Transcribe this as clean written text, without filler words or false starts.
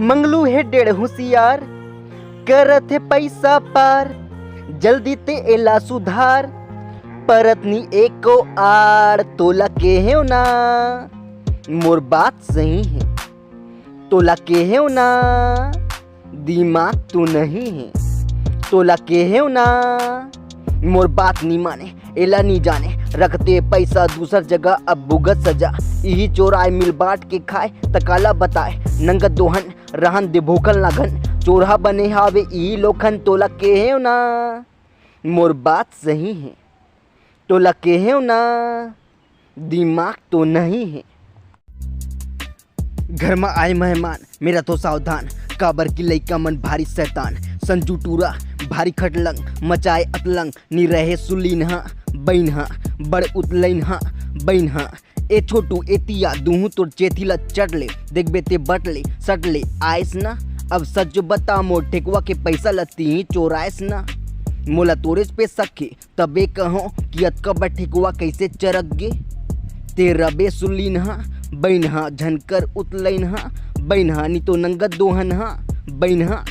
मंगलू है डेढ़ होशियार, करत है पैसा पार, जल्दी ते एला सुधार, परतनी एको आड़ तोला के है ना। मोर बात सही है, तोला के है ना, दिमाग तो नहीं है, तोला के है ना। मोर बात नहीं माने, एला नहीं जाने, रखते पैसा दूसर जगह अब भुगत सजा। यही चोराए मिल बांट के खाए तकाला बताए, नंगत दोहन रहन दे भूखल ना घन, चोरहा बने हावे यही लोखन तोला के है ना। मोर बात सही है, तोला के है ना, दिमाग तो नहीं है। घर में आए मेहमान मेरा तो सावधान, काबर की लइका मन भारी शैतान, संजू टूरा भारी खटलंग, मचाए अतलंग, नी रहे सुलीन हा बैन हा, बड़ उतलैन हा बैन हा। ए छोटू एतिया दूहू तोर चेथिला चट ले, देखबे ते बट ले सट ले आइस ना। अब सच बता मोर ठेकुआ के पैसा लती ही चोराइस ना। मोला तोरेज पे सखे तबे कहो कि अतका ठेकुआ कैसे चरक गे। ते रबे सुलीन हा बैन हा, झनकर उतलैन हा बैन हा, नी तो नंगत दोहन हा बैन हा।